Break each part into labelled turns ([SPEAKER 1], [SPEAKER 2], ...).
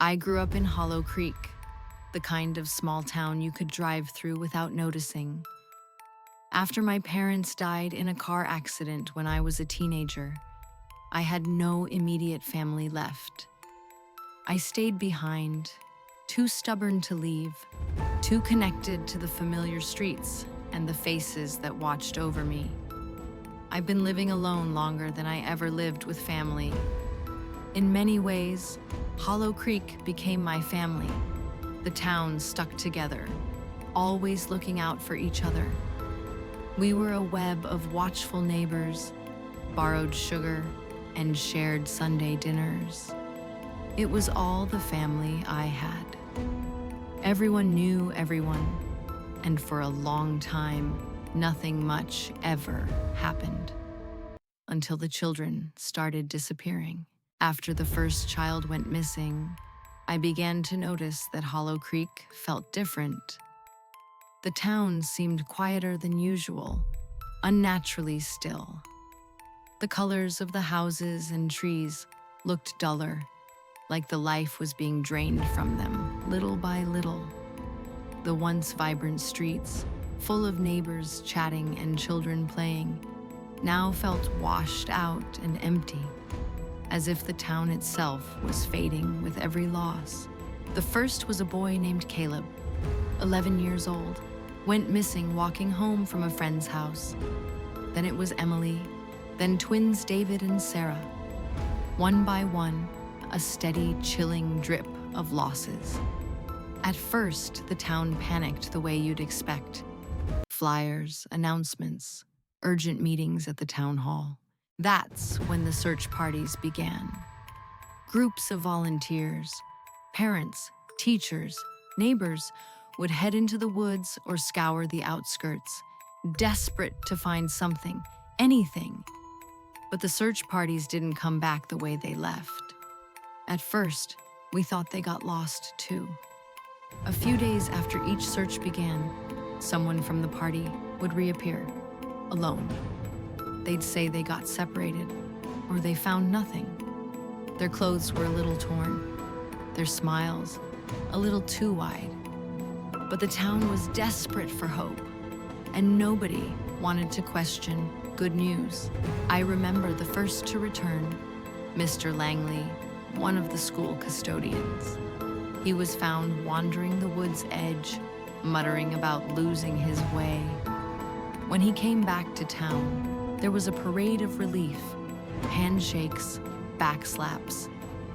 [SPEAKER 1] I grew up in Hollow Creek, the kind of small town you could drive through without noticing. After my parents died in a car accident when I was a teenager, I had no immediate family left. I stayed behind, too stubborn to leave, too connected to the familiar streets and the faces that watched over me. I've been living alone longer than I ever lived with family. In many ways, Hollow Creek became my family. The town stuck together, always looking out for each other. We were a web of watchful neighbors, borrowed sugar, and shared Sunday dinners. It was all the family I had. Everyone knew everyone, and for a long time, nothing much ever happened. Until the children started disappearing. After the first child went missing, I began to notice that Hollow Creek felt different. The town seemed quieter than usual, unnaturally still. The colors of the houses and trees looked duller, like the life was being drained from them, little by little. The once vibrant streets, full of neighbors chatting and children playing, now felt washed out and empty, as if the town itself was fading with every loss. The first was a boy named Caleb, 11 years old, went missing walking home from a friend's house. Then it was Emily, then twins David and Sarah. One by one, a steady, chilling drip of losses. At first, the town panicked the way you'd expect. Flyers, announcements, urgent meetings at the town hall. That's when the search parties began. Groups of volunteers, parents, teachers, neighbors would head into the woods or scour the outskirts, desperate to find something, anything. But the search parties didn't come back the way they left. At first, we thought they got lost too. A few days after each search began, someone from the party would reappear, alone. They'd say they got separated, or they found nothing. Their clothes were a little torn, their smiles a little too wide. But the town was desperate for hope, and nobody wanted to question good news. I remember the first to return, Mr. Langley, one of the school custodians. He was found wandering the wood's edge, muttering about losing his way. When he came back to town, there was a parade of relief, handshakes, backslaps,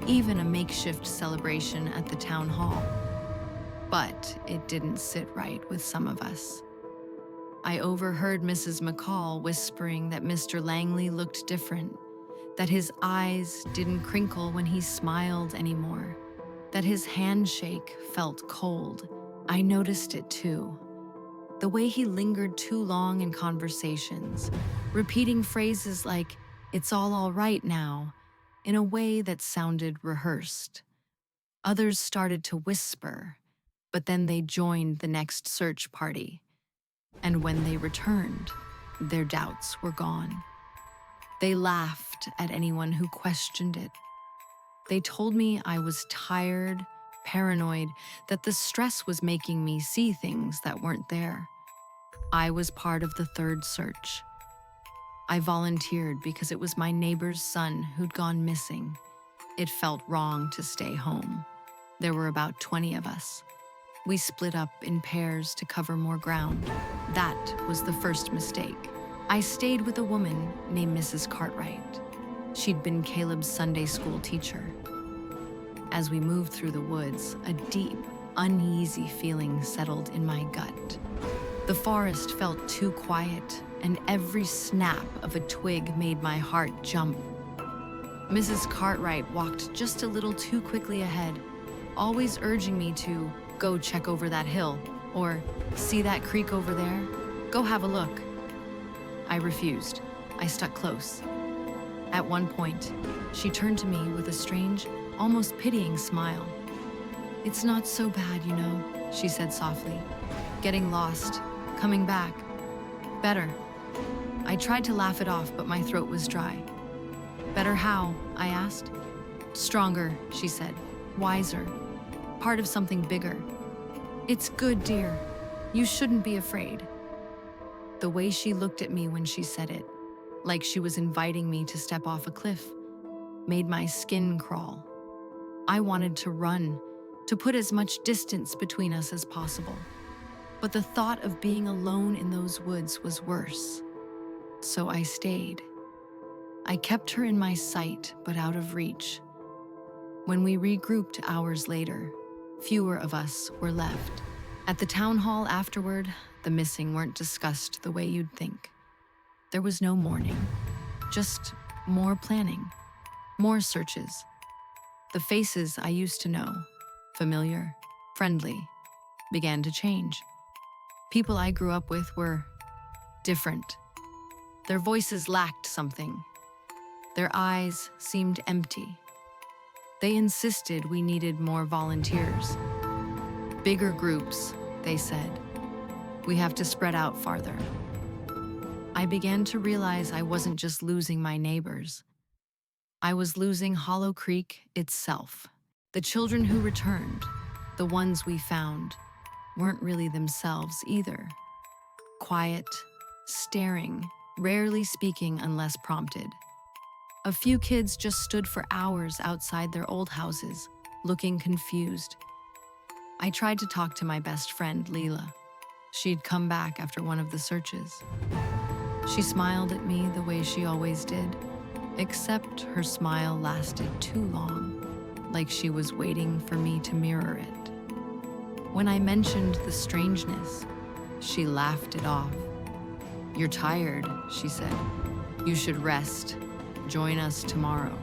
[SPEAKER 1] even a makeshift celebration at the town hall. But it didn't sit right with some of us. I overheard Mrs. McCall whispering that Mr. Langley looked different, that his eyes didn't crinkle when he smiled anymore, that his handshake felt cold. I noticed it too. The way he lingered too long in conversations, repeating phrases like, "It's all right now," in a way that sounded rehearsed. Others started to whisper, but then they joined the next search party. And when they returned, their doubts were gone. They laughed at anyone who questioned it. They told me I was tired, paranoid, that the stress was making me see things that weren't there. I was part of the third search. I volunteered because it was my neighbor's son who'd gone missing. It felt wrong to stay home. There were about 20 of us. We split up in pairs to cover more ground. That was the first mistake. I stayed with a woman named Mrs. Cartwright. She'd been Caleb's Sunday school teacher. As we moved through the woods, a deep, uneasy feeling settled in my gut. The forest felt too quiet, and every snap of a twig made my heart jump. Mrs. Cartwright walked just a little too quickly ahead, always urging me to go check over that hill, or see that creek over there? Go have a look. I refused. I stuck close. At one point, she turned to me with a strange, almost pitying smile. "It's not so bad, you know," she said softly. "Getting lost, coming back. Better." I tried to laugh it off, but my throat was dry. "Better how?" I asked. "Stronger," she said. wiser, part of something bigger. It's good, dear. You shouldn't be afraid. The way she looked at me when she said it, like she was inviting me to step off a cliff, made my skin crawl. I wanted to run, to put as much distance between us as possible. But the thought of being alone in those woods was worse. So I stayed. I kept her in my sight, but out of reach. When we regrouped hours later, fewer of us were left. At the town hall afterward, the missing weren't discussed the way you'd think. There was no mourning, just more planning, more searches. The faces I used to know, familiar, friendly, began to change. People I grew up with were different. Their voices lacked something. Their eyes seemed empty. They insisted we needed more volunteers. Bigger groups, they said. We have to spread out farther. I began to realize I wasn't just losing my neighbors. I was losing Hollow Creek itself. The children who returned, the ones we found, weren't really themselves either. Quiet, staring, rarely speaking unless prompted. A few kids just stood for hours outside their old houses, looking confused. I tried to talk to my best friend, Leela. She'd come back after one of the searches. She smiled at me the way she always did, except her smile lasted too long, like she was waiting for me to mirror it. When I mentioned the strangeness, she laughed it off. "You're tired," she said. "You should rest. Join us tomorrow."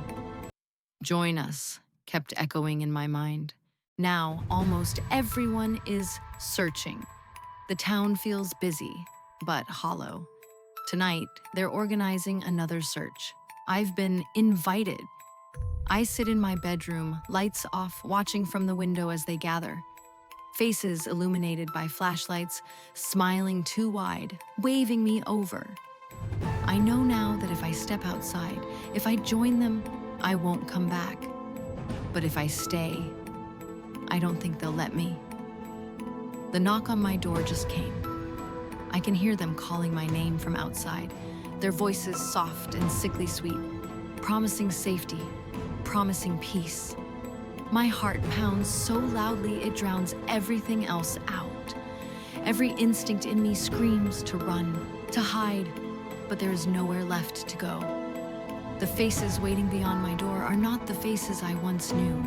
[SPEAKER 1] "Join us," kept echoing in my mind. Now, almost everyone is searching. The town feels busy, but hollow. Tonight, they're organizing another search. I've been invited. I sit in my bedroom, lights off, watching from the window as they gather. Faces illuminated by flashlights, smiling too wide, waving me over. I know now that if I step outside, if I join them, I won't come back. But if I stay, I don't think they'll let me. The knock on my door just came. I can hear them calling my name from outside, their voices soft and sickly sweet, promising safety, promising peace. My heart pounds so loudly it drowns everything else out. Every instinct in me screams to run, to hide, but there is nowhere left to go. The faces waiting beyond my door are not the faces I once knew.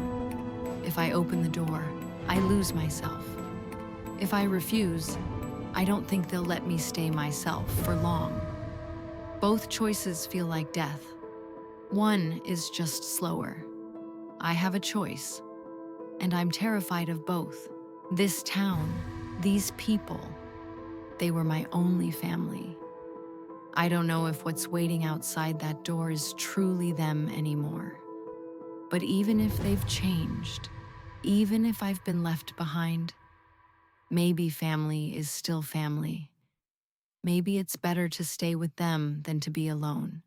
[SPEAKER 1] If I open the door, I lose myself. If I refuse, I don't think they'll let me stay myself for long. Both choices feel like death. One is just slower. I have a choice, and I'm terrified of both. This town, these people, they were my only family. I don't know if what's waiting outside that door is truly them anymore. But even if they've changed, even if I've been left behind, maybe family is still family. Maybe it's better to stay with them than to be alone.